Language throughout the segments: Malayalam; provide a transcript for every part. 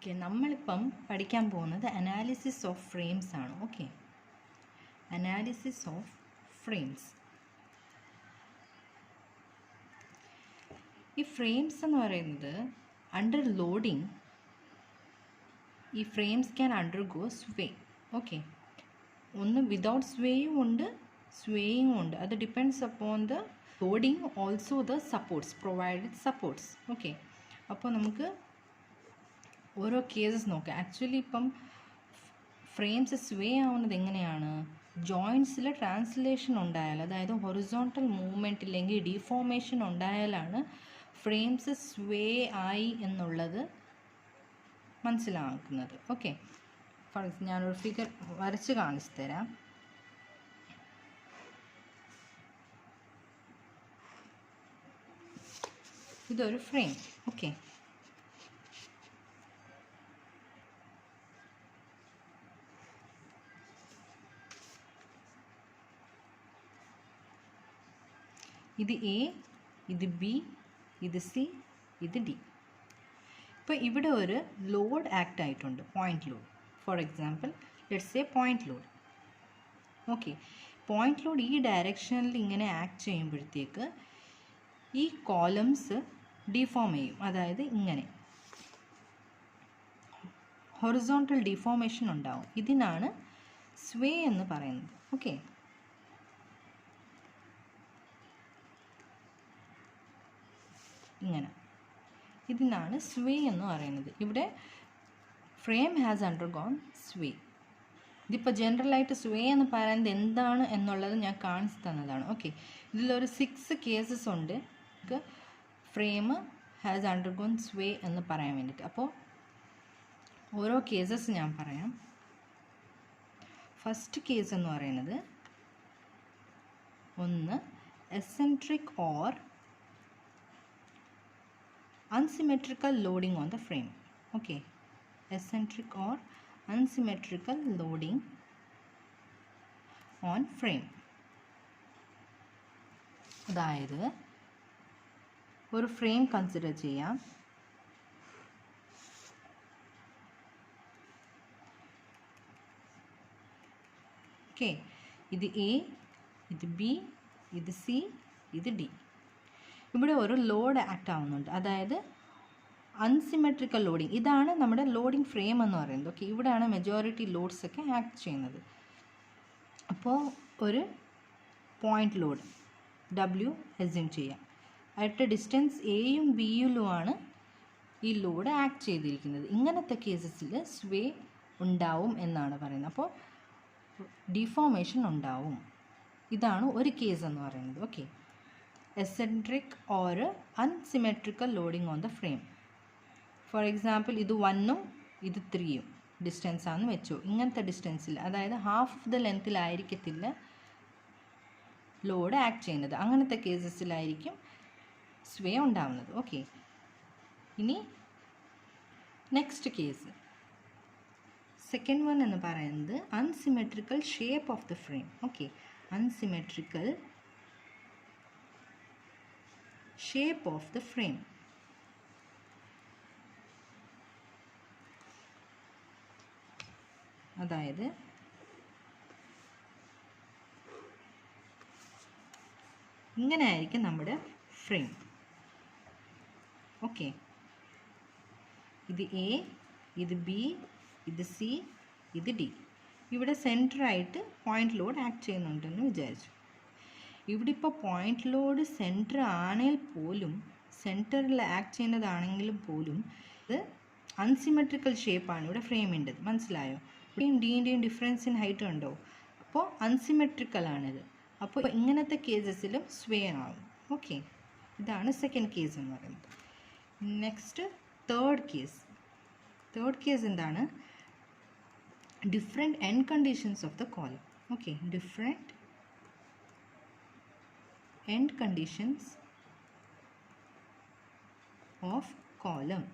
ഓക്കെ, നമ്മളിപ്പം പഠിക്കാൻ പോകുന്നത് അനാലിസിസ് ഓഫ് ഫ്രെയിംസ് ആണ്. Okay, analysis of frames. ഈ ഫ്രെയിംസ് എന്ന് പറയുന്നത് അണ്ടർ ലോഡിങ് ഈ ഫ്രെയിംസ് ക്യാൻ അണ്ടർഗോ സ്വേ. ഓക്കെ, ഒന്ന് വിതൗട്ട് സ്വേയും ഉണ്ട്, സ്വേയിങ്ങും ഉണ്ട്. അത് depends upon the loading, also the supports, provided supports. Okay, അപ്പോൾ നമുക്ക് ഓരോ കേസസ് നോക്കാം. ആക്ച്വലി ഇപ്പം ഫ്രെയിംസ് സ്വേ ആവുന്നത് എങ്ങനെയാണ്? ജോയിൻസിൽ ട്രാൻസ്ലേഷൻ ഉണ്ടായാൽ, അതായത് ഹൊറിസോണ്ടൽ മൂവ്മെൻറ്റ് ഇല്ലെങ്കിൽ ഡിഫോർമേഷൻ ഉണ്ടായാലാണ് ഫ്രെയിംസ് സ്വേ ആയി എന്നുള്ളത് മനസ്സിലാക്കുന്നത്. ഓക്കെ, ഞാനൊരു ഫിഗർ വരച്ച് കാണിച്ചു തരാം. ഇതൊരു ഫ്രെയിം. ഓക്കെ, ഇത് എ, ഇത് ബി, ഇത് സി, ഇത് ഡി. ഇപ്പോൾ ഇവിടെ ഒരു ലോഡ് ആക്ട് ആയിട്ടുണ്ട്, point load. For example let's say point load. Okay, point load ഈ ഡയറക്ഷനിൽ ഇങ്ങനെ ആക്ട് ചെയ്യുമ്പോഴത്തേക്ക് ഈ കോളംസ് ഡിഫോം ചെയ്യും, അതായത് ഇങ്ങനെ ഹൊറിസോണ്ടൽ ഡിഫോർമേഷൻ ഉണ്ടാവും. ഇതിനാണ് സ്വേ എന്ന് പറയുന്നത്. ഓക്കെ, ഇങ്ങനെ ഇതിനാണ് സ്വേ എന്ന് പറയുന്നത്. ഇവിടെ ഫ്രെയിം ഹാസ് അണ്ടർഗോൺ സ്വേ. ഇതിപ്പോൾ ജനറലായിട്ട് സ്വേ എന്ന് പറയുന്നത് എന്താണ് എന്നുള്ളത് ഞാൻ കാണിച്ചു തന്നതാണ്. ഓക്കെ, ഇതിലൊരു 6 കേസസ് ഉണ്ട് ഫ്രെയിം ഹാസ് അണ്ടർഗോൺ സ്വേ എന്ന് പറയാൻ വേണ്ടിയിട്ട്. അപ്പോൾ ഓരോ കേസസ് ഞാൻ പറയാം. ഫസ്റ്റ് കേസ് എന്ന് പറയുന്നത് ഒന്ന് eccentric or unsymmetrical loading on the frame. Okay, eccentric or unsymmetrical loading on frame. അതായത് ഒരു ഫ്രെയിം കൺസിഡർ ചെയ്യാം. ഓക്കെ, ഇത് എ, ഇത് ബി, ഇത് സി, ഇത് ഡി. ഇവിടെ ഒരു ലോഡ് ആക്ട് ആവുന്നുണ്ട്, അതായത് അൺസിമെട്രിക്കൽ ലോഡിങ്. ഇതാണ് നമ്മുടെ ലോഡിങ് ഫ്രെയിം എന്ന് പറയുന്നത്. ഓക്കെ, ഇവിടെയാണ് മെജോറിറ്റി ലോഡ്സ് ഒക്കെ ആക്ട് ചെയ്യുന്നത്. അപ്പോൾ ഒരു പോയിന്റ് ലോഡ് W അസ്യൂം ചെയ്യാം. അറ്റ് ഡിസ്റ്റൻസ് എയും ബിയിലുമാണ് ഈ ലോഡ് ആക്ട് ചെയ്തിരിക്കുന്നത്. ഇങ്ങനത്തെ കേസസിൽ സ്വേ ഉണ്ടാവും എന്നാണ് പറയുന്നത്. അപ്പോൾ ഡിഫോർമേഷൻ ഉണ്ടാവും. ഇതാണ് ഒരു കേസ് എന്ന് പറയുന്നത്. Okay, eccentric or unsymmetrical loading on the frame. For example, ഇത് 1ഉം ഇത് 3ഉം ഡിസ്റ്റൻസ് ആണെന്ന് വെച്ചു. ഇങ്ങനത്തെ ഡിസ്റ്റൻസിൽ, അതായത് ഹാഫ് ഓഫ് ദ ലെങ്ത്തിലായിരിക്കത്തില്ല ലോഡ് ആക്ട് ചെയ്യുന്നത്. അങ്ങനത്തെ കേസസിലായിരിക്കും സ്വേ ഉണ്ടാവുന്നത്. ഓക്കെ, ഇനി നെക്സ്റ്റ് കേസ്, സെക്കൻഡ് വൺ എന്ന് പറയുന്നത് unsymmetrical shape of the frame. Okay, unsymmetrical shape of the frame. അതായത് ഇങ്ങനെ ആയിരിക്കും നമ്മുടെ ഫ്രെയിം. ഓക്കെ, ഇത് എ, ഇത് ബി, ഇത് സി, ഇത് ഡി. ഇവിടെ സെൻറ്ററായിട്ട് പോയിന്റ് ലോഡ് ആക്ട് ചെയ്യുന്നുണ്ടെന്ന് വിചാരിച്ചു. ഇവിടെ ഇപ്പോൾ പോയിന്റ് ലോഡ് സെൻറ്റർ ആണെങ്കിൽ പോലും, സെൻറ്ററിൽ ആക്ട് ചെയ്യുന്നതാണെങ്കിലും പോലും ഇത് അൺസിമെട്രിക്കൽ ഷേപ്പാണ് ഇവിടെ ഫ്രെയിമിൻ്റെത്. മനസ്സിലായോ? ഇവിടെയും ഡിൻ്റെയും ഡിഫറൻസ് ഇൻ ഹൈറ്റ് ഉണ്ടോ? അപ്പോൾ അൺസിമെട്രിക്കലാണിത്. അപ്പോൾ ഇങ്ങനത്തെ കേസസിലും സ്വേ ആവും. ഓക്കെ, ഇതാണ് സെക്കൻഡ് കേസ് എന്ന് പറയുന്നത്. Next third case. Third case എന്താണ്? Different end conditions of the column. Okay, different end conditions of column.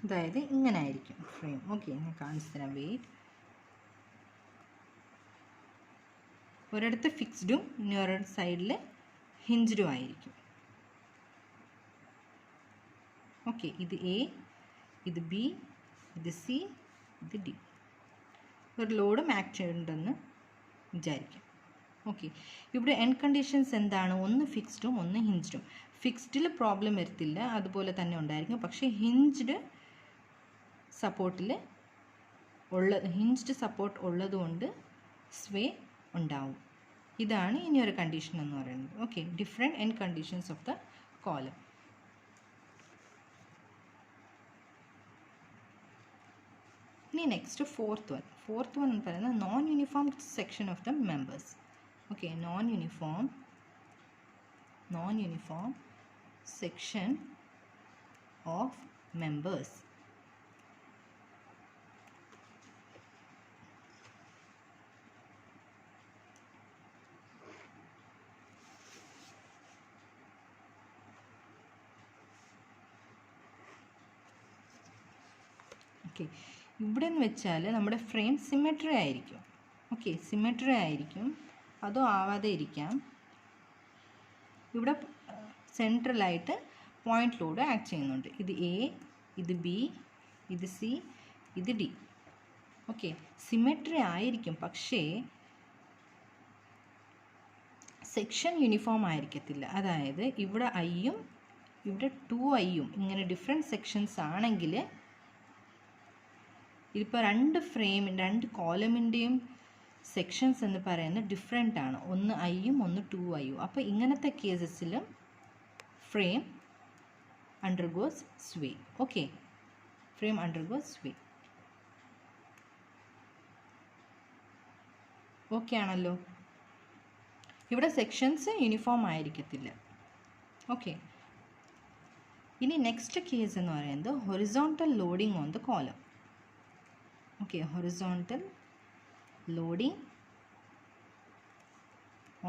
അതായത് ഇങ്ങനെ ആയിരിക്കും ഫ്രെയിം. ഓക്കെ, ഞാൻ കാണിച്ചു തരാം. വെയിറ്റ്. ഒരിടത്ത് ഫിക്സ്ഡും ഇനി ഒരിടത്ത് സൈഡിൽ ഹിഞ്ച്ഡും ആയിരിക്കും. ഓക്കെ, ഇത് എ, ഇത് ബി, ഇത് സി, ഇത് ഡി. ഒരു ലോഡും ആക്ട് ചെയ്യുന്നുണ്ടെന്ന് വിചാരിക്കാം. ഓക്കെ, ഇവിടെ എൻഡ് കണ്ടീഷൻസ് എന്താണ്? ഒന്ന് ഫിക്സ്ഡും ഒന്ന് ഹിഞ്ച്ഡും. ഫിക്സ്ഡിൽ പ്രോബ്ലം വരത്തില്ല, അതുപോലെ തന്നെ ഉണ്ടായിരിക്കും. പക്ഷേ ഹിഞ്ച്ഡ് സപ്പോർട്ട് ഉള്ളതുകൊണ്ട് സ്വേ ഉണ്ടാവും. ഇതാണ് ഇനിയൊരു കണ്ടീഷൻ എന്ന് പറയുന്നത്. Okay, different end conditions of the column. ഇനി നെക്സ്റ്റ് ഫോർത്ത് വൺ എന്ന് പറയുന്നത് non uniform section of the members. Okay, non uniform section of members. Okay, ഇവിടെ എന്ന് വെച്ചാൽ നമ്മുടെ ഫ്രെയിം സിമെട്രി ആയിരിക്കും. ഓക്കെ, സിമെട്രി ആയിരിക്കും, അതോ ആവാതെ ഇരിക്കാം. ഇവിടെ സെൻട്രലായിട്ട് പോയിന്റ് ലോഡ് ആക്ട് ചെയ്യുന്നുണ്ട്. ഇത് എ, ഇത് ബി, ഇത് സി, ഇത് ഡി. ഓക്കെ, സിമെട്രി ആയിരിക്കും, പക്ഷേ സെക്ഷൻ യൂണിഫോം ആയിരിക്കത്തില്ല. അതായത് ഇവിടെ ഐയും ഇവിടെ 2i ഇങ്ങനെ ഡിഫറെൻറ്റ് സെക്ഷൻസ് ആണെങ്കിൽ ഇതിപ്പോൾ രണ്ട് കോളമിൻ്റെയും സെക്ഷൻസ് എന്ന് പറയുന്നത് ഡിഫറെൻ്റ് ആണ്. ഒന്ന് ഐയും ഒന്ന് 2i. അപ്പോൾ ഇങ്ങനത്തെ കേസസിലും frame undergoes sway. Okay, frame undergoes sway. Okay ആണല്ലോ. ഇവിടെ സെക്ഷൻസ് യൂണിഫോം ആയിരിക്കത്തില്ല. ഓക്കെ, ഇനി നെക്സ്റ്റ് കേസ് എന്ന് പറയുന്നത് horizontal loading on the column. Okay, horizontal loading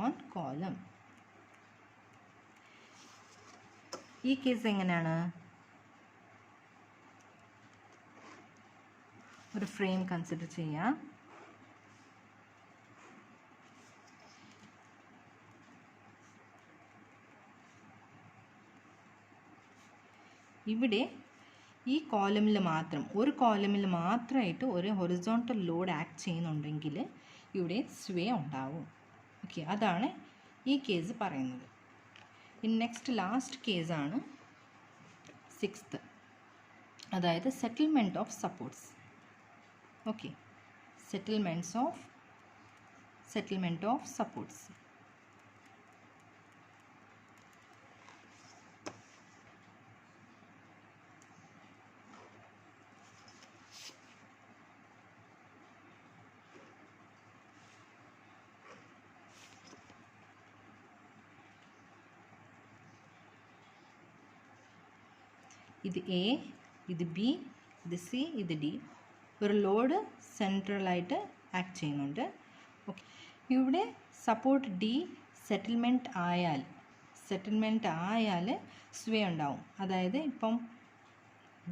on column. ഈ കേസ് എങ്ങനെയാണ്? ഒരു ഫ്രെയിം കൺസിഡർ ചെയ്യാം. ഇവിടെ ഈ കോളമിൽ മാത്രം, ഒരു കോളമിൽ മാത്രമായിട്ട് ഒരു ഹൊറിസോണ്ടൽ ലോഡ് ആക്ട് ചെയ്യുന്നുണ്ടെങ്കിൽ ഇവിടെ സ്വേ ഉണ്ടാവും. ഓക്കെ, അതാണ് ഈ കേസ് പറയുന്നത്. നെക്സ്റ്റ് ലാസ്റ്റ് കേസാണ് 6th, അതായത് settlement of supports. Okay, settlement of supports. ഇത് എ, ഇത് ബി, ഇത് സി, ഇത് ഡി. ഒരു ലോഡ് സെൻട്രലായിട്ട് ആക്ട് ചെയ്യുന്നുണ്ട്. ഓക്കെ, ഇവിടെ സപ്പോർട്ട് ഡി സെറ്റിൽമെൻറ്റ് ആയാൽ സ്വേ ഉണ്ടാവും. അതായത് ഇപ്പം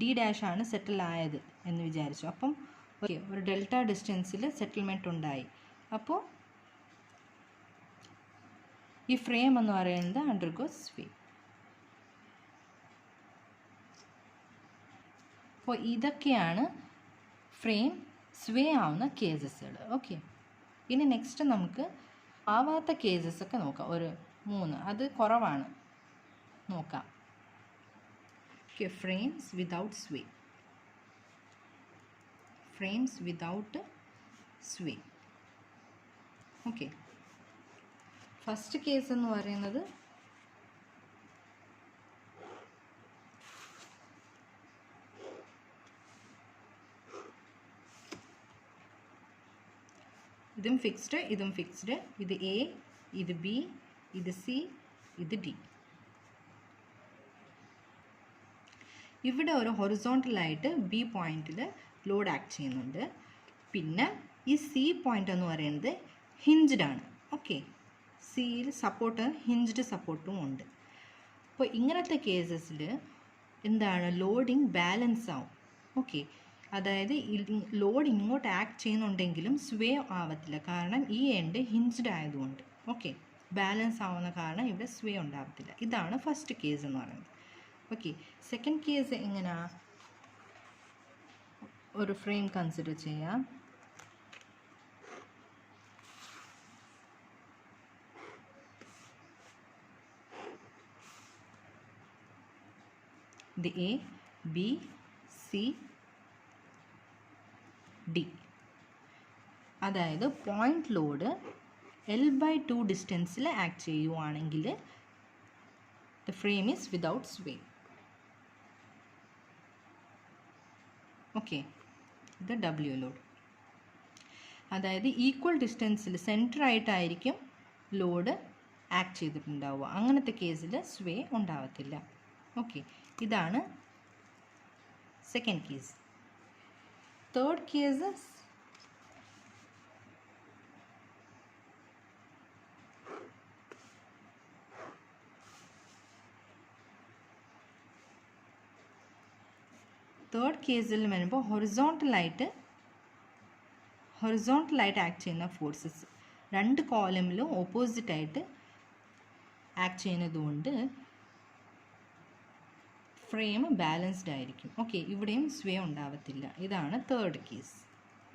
ഡി ഡാഷ് ആണ് സെറ്റിൽ ആയത് എന്ന് വിചാരിച്ചു. അപ്പം ഓക്കെ, ഒരു ഡെൽറ്റ ഡിസ്റ്റൻസിൽ സെറ്റിൽമെൻറ്റ് ഉണ്ടായി. അപ്പോൾ ഈ ഫ്രെയിം എന്ന് പറയുന്നത് അണ്ടർഗോസ് സ്വേ. അപ്പോൾ ഇതൊക്കെയാണ് ഫ്രെയിം സ്വേ ആവുന്ന കേസസുകൾ. ഓക്കെ, ഇനി നെക്സ്റ്റ് നമുക്ക് ആവാത്ത കേസസ് ഒക്കെ നോക്കാം. ഒരു 3, അത് കുറവാണ്, നോക്കാം. Okay, frames without sway. Okay, first case എന്ന് പറയുന്നത് ഇതും ഫിക്സ്ഡ്. ഇത് എ, ഇത് ബി, ഇത് സി, ഇത് ഡി. ഇവിടെ ഒരു ഹൊറിസോണ്ടലായിട്ട് ബി പോയിന്റിൽ ലോഡ് ആക്ട് ചെയ്യുന്നുണ്ട്. പിന്നെ ഈ സി പോയിന്റ് എന്ന് പറയുന്നത് ഹിഞ്ച്ഡ് ആണ്. ഓക്കെ, സിയിൽ ഹിഞ്ച്ഡ് സപ്പോർട്ടും ഉണ്ട്. അപ്പോൾ ഇങ്ങനത്തെ കേസസിൽ എന്താണ്, ലോഡിങ് ബാലൻസ് ആവും. ഓക്കെ, അതായത് ലോഡ് ഇങ്ങോട്ട് ആക്ട് ചെയ്യുന്നുണ്ടെങ്കിലും സ്വേ ആവത്തില്ല, കാരണം ഈ എൻഡ് ഹിഞ്ച്ഡ് ആയതുകൊണ്ട്. ഓക്കെ, ബാലൻസ് ആവുന്ന കാരണം ഇവിടെ സ്വേ ഉണ്ടാവത്തില്ല. ഇതാണ് ഫസ്റ്റ് കേസ് എന്ന് പറയുന്നത്. ഓക്കെ, സെക്കൻഡ് കേസ് എങ്ങനെയാ? ഒരു ഫ്രെയിം കൺസിഡർ ചെയ്യാം. ഇത് എ, ബി, സി, ഡി. അതായത് പോയിന്റ് ലോഡ് L/2 ഡിസ്റ്റൻസിൽ ആക്ട് ചെയ്യുവാണെങ്കിൽ the frame is without sway. Okay, ഇത് W ലോഡ്. അതായത് ഈക്വൽ ഡിസ്റ്റൻസിൽ സെൻറ്റർ ആയിട്ടായിരിക്കും ലോഡ് ആക്ട് ചെയ്തിട്ടുണ്ടാവുക. അങ്ങനത്തെ കേസിൽ സ്വേ ഉണ്ടാവത്തില്ല. ഓക്കെ, ഇതാണ് സെക്കൻഡ് കേസ്. തേർഡ് കേസ് കേസിൽ വരുമ്പോൾ ഹൊറിസോണ്ടലായിട്ട് ആക്ട് ചെയ്യുന്ന ഫോഴ്സസ് രണ്ട് കോളമിലും ഓപ്പോസിറ്റായിട്ട് ആക്ട് ചെയ്യുന്നതുകൊണ്ട് ഫ്രെയിം ബാലൻസ്ഡ് ആയിരിക്കും. ഓക്കെ, ഇവിടെയും സ്വേ ഉണ്ടാവത്തില്ല. ഇതാണ് തേർഡ് കേസ്.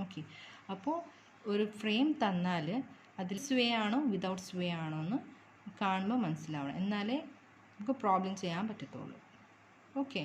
ഓക്കെ, അപ്പോൾ ഒരു ഫ്രെയിം തന്നാൽ അതിൽ സ്വേ ആണോ വിതൗട്ട് സ്വേ ആണോ എന്ന് കാണുമ്പോൾ മനസ്സിലാവണം, എന്നാലേ നമുക്ക് പ്രോബ്ലം ചെയ്യാൻ പറ്റത്തുള്ളൂ. ഓക്കെ.